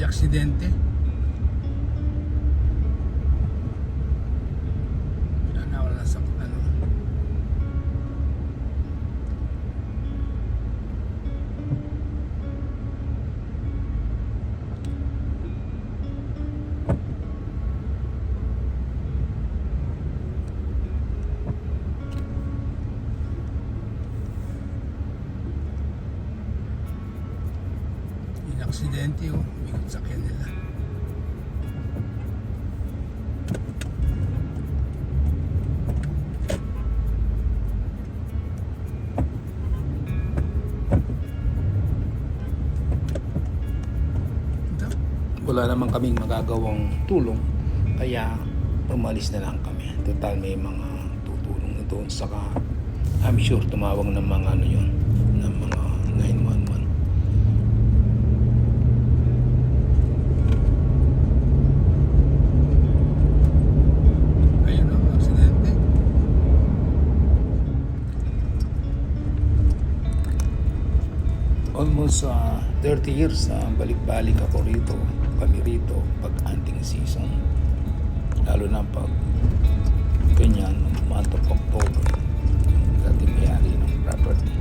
aksidente. Nawala sa ano. Aksidente oh, bigot sa nila. Wala naman kaming magagawang tulong, kaya umalis na lang kami. Total may mga tutulong na doon, saka I'm sure tumawag ng mga ano yun, ng mga 911. Almost 30 years balik-balik ako rito, kami rito pag hunting season, lalo na pag ganyan month of October, yung dating may-ari ng property.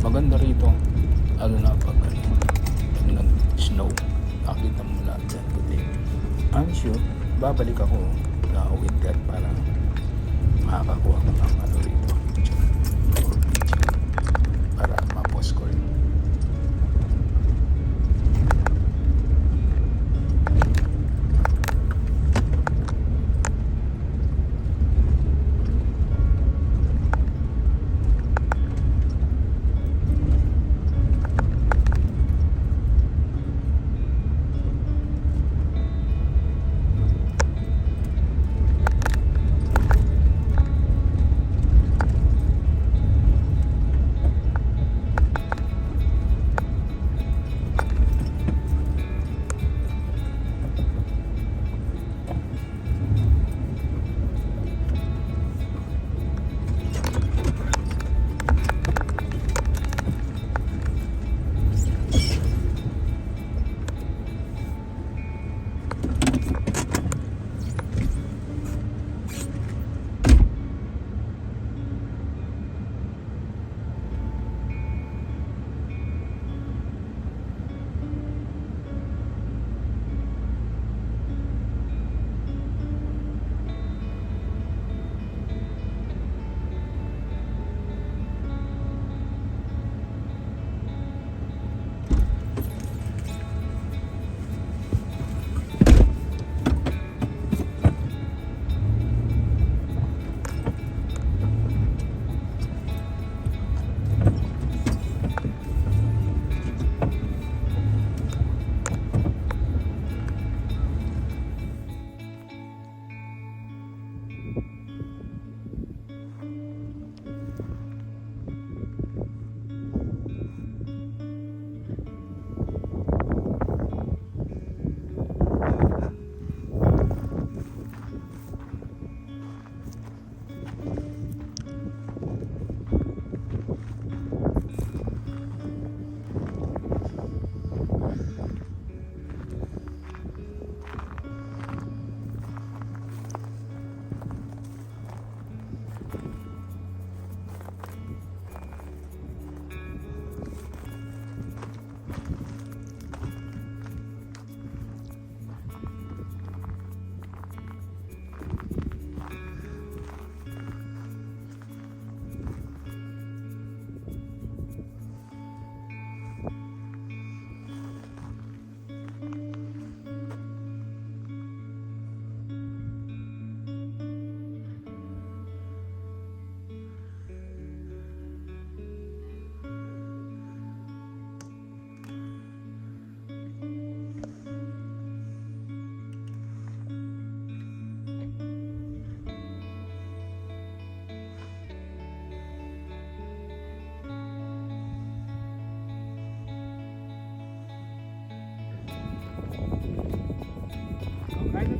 Maganda rito lalo na pag nag-snow, nakita mo lahat yan. Buti I'm sure babalik ako na winter para makakakuha ko ng ano rito para ma-post ko rin.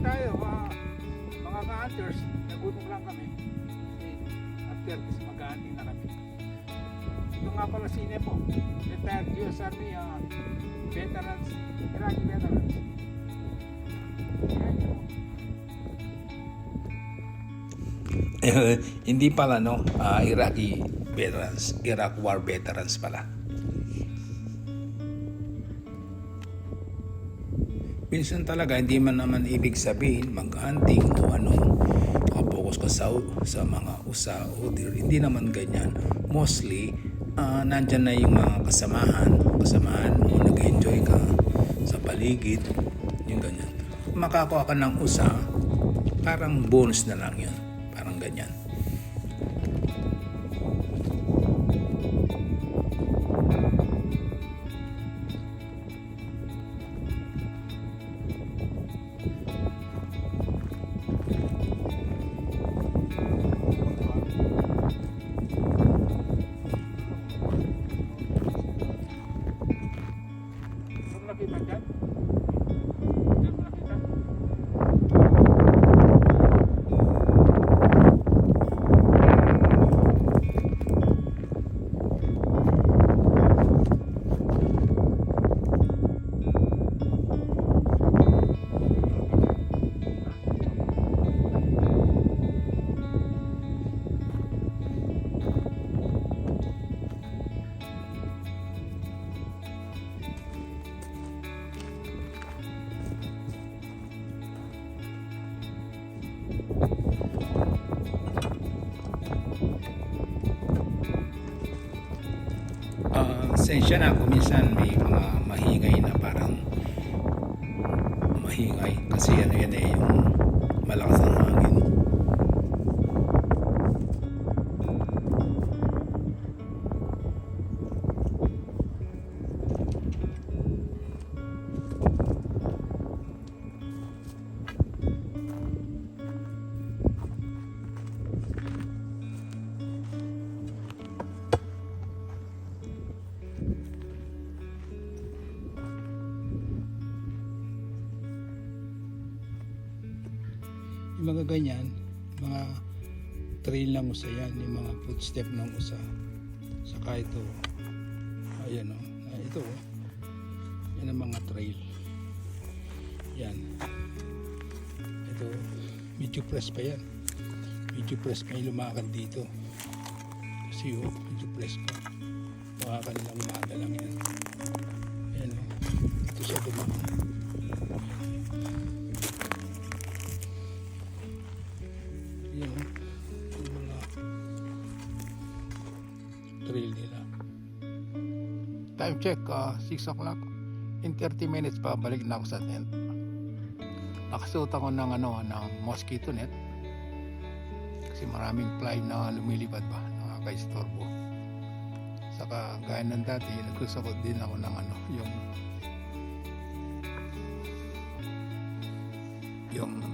tayo, mga ka-hunters, nagutom lang kami. After this, mag-hunting na kami. Ito nga pala sine po, retired US Army Veterans. Iraqi veterans. Hindi pala no, Iraqi veterans, Iraq War veterans pala. Minsan talaga hindi man naman ibig sabihin mag-hunting o ano, nakapokus ka sa mga usa o deer. Hindi naman ganyan. Mostly, nandyan na yung mga kasamahan mo, nag-enjoy ka sa paligid, yung ganyan. Makakuha ka ng usa, parang bonus na lang yun. Parang ganyan. Saan nakita dyan? Dyan mo nakita? Sensya na kung minsan may mga mahingay na parang mahingay kasi ano yan eh, yung malakas ang hangin. Yung mga ganyan, mga trail ng usa yan, yung mga footstep ng usa. Saka ito, ayan o, ito o, yan ang mga trail. Yan. Ito, medyo press pa yan. Medyo press pa yung lumakad dito. Kasi o, medyo press pa. Baka kanilang umaga lang yan. Ayan o, ito siya dumaan. Yan o, yung mga trail nila. Time check, 6 o'clock. In 30 minutes pa, balik na ako sa tent. Nakasuot ako ng, ng mosquito net. Kasi maraming fly na lumilipad ba, nakaka-istorbo. Saka gaya ng dati, nagsusakot din ako ng yung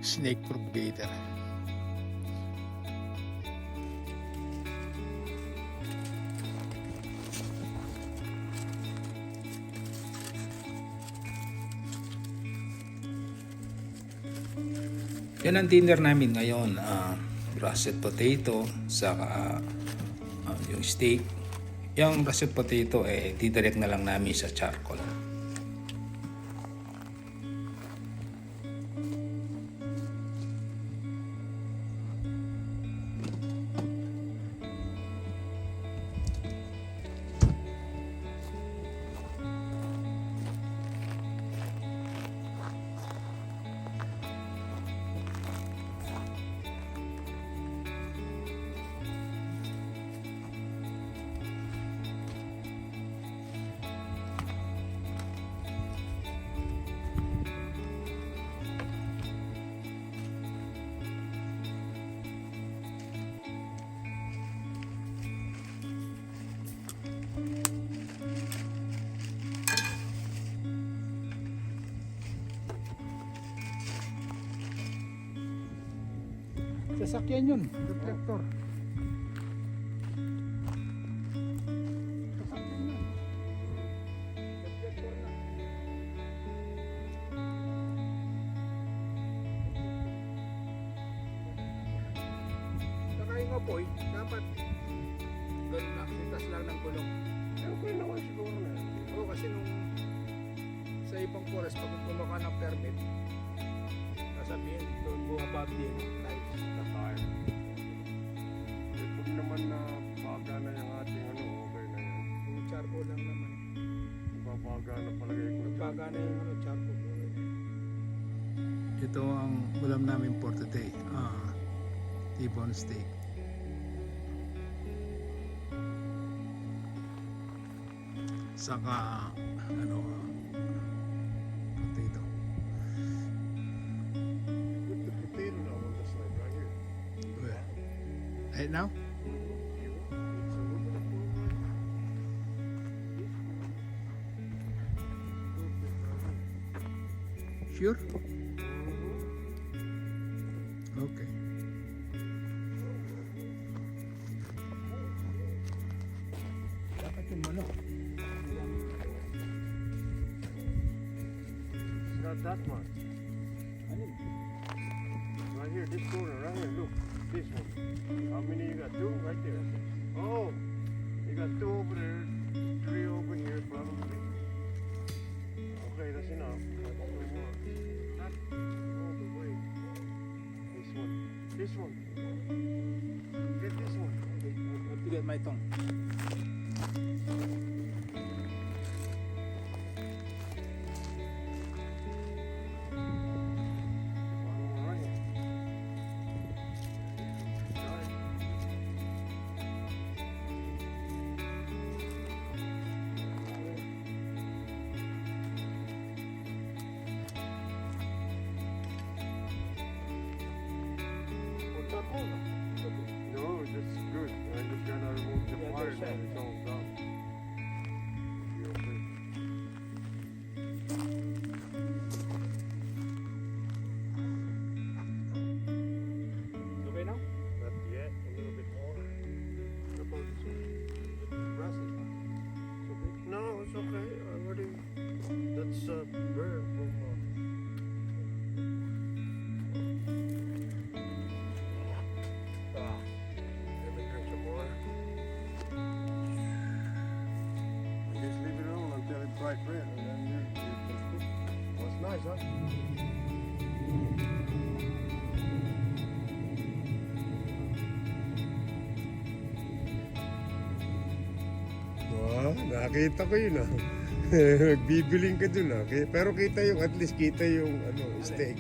snake propagator. Yan ang dinner namin ngayon, roasted potato, saka yung steak. Yung roasted potato didirect na lang namin sa charcoal. Sasakyan yun, reflector. Sasakyan yun. Reflector na. Saka yung apoy, dapat ganun na, sitas lang ng gulong. Okay naman siguro na. Ipang Forest, pag kumuha ka ng permit, sasabihin, doon bumabab din kahit Na tayo. Eh, pag naman na baga na yung ating ano, okay na yan. yung charcoal lang naman. Babaga na palagay ko. Pagbaga na yung charcoal. Ito ang ulam namin for today. T-bone steak. Saka ano potato. Put the potato now on the side right here. Where? Right now? It's a little bit of food. Sure? Okay. Dapat yung manok. It's not that much. Right here, this corner, right here, look. This one. How many you got? Two? Right there. Oh! You got two over there, three over here, probably. Okay, that's enough. That's no more. Not all the way. This one. This one. Get this one. I have to get my tongue. One more right here. Right. Or charcoal. No, that's good. I'm just gonna remove the Yeah, fire that's then it. it's all done. Be okay. Okay now? Not yet, a little bit more. What about this one? Brassy. It's okay. No, it's okay. I already. That's burn from. Let me drink some more. I just leave it on until it's bright red, and then you can cook. Oh, it's nice, huh? Wow, nakita ko yun ah. Nagbibiling ka dun ah. Pero kita yung, at least kita yung ano, steak.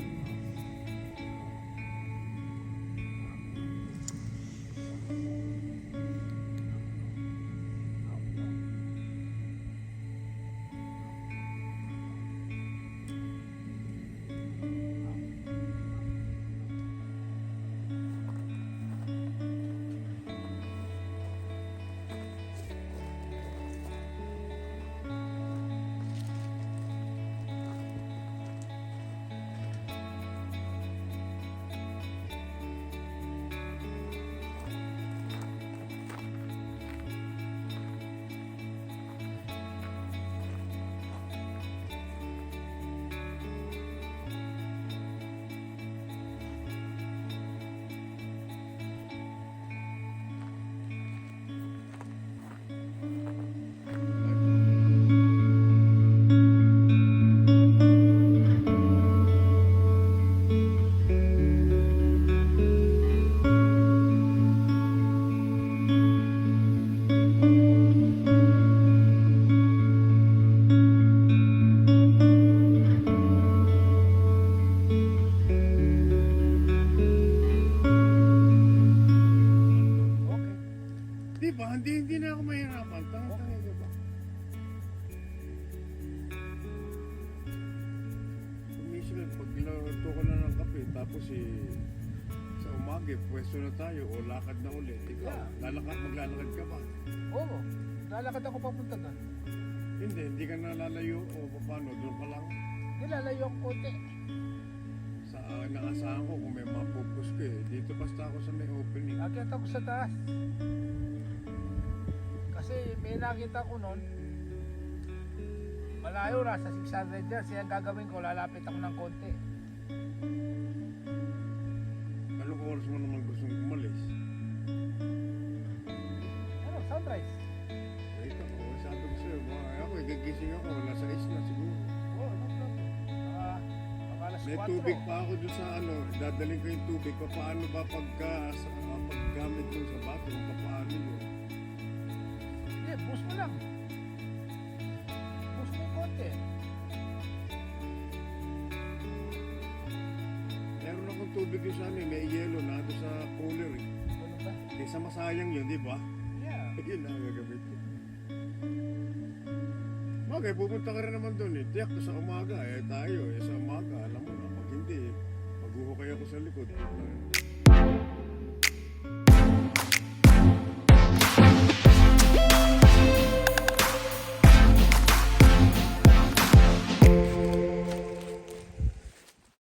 Di ba? Hindi na ako mahirapan. Tanga-tanga, di ba? Minsan, pagluto ko na ng kape, tapos sa umaga, pwesto na tayo o lakad na ulit. Ikaw, Yeah. maglalakad ka ba? Oo. Lalakad ako papunta doon. Hindi ka na lalayo o paano, doon ka lang. Nilalayo ako konti. Sa naasahan ko kung may mapupus ko eh. Dito basta ako sa may opening. Akyat ako sa taas. Kasi may nakita ko noon. Malayo na sa 600 yards. Yan gagawin ko. Lalapit ako ng konti. Anong oras mo naman gustong umalis? Ano? Sunrise. Wait ako, sabi ko sa'yo, ako, gigising ako, nasa is na siguro. Oo, no problem. May tubig pa ako dun sa ano, dadaling ko yung tubig. Paano ba paggamit mo sa bathroom? Paano yun? Hindi, bus mo lang. Bus mo yung konti. Meron akong tubig yung sa ano, may yelo na doon sa cooler eh. Ano ba? Kaysa masayang yun, di ba? Yeah. Yun na ang gagamitin. Bagay, pupunta ka rin naman doon eh. Tiyak sa umaga eh. Tayo eh. Sa umaga, alam mo na. Pag hindi, maghuhukay ako sa likod.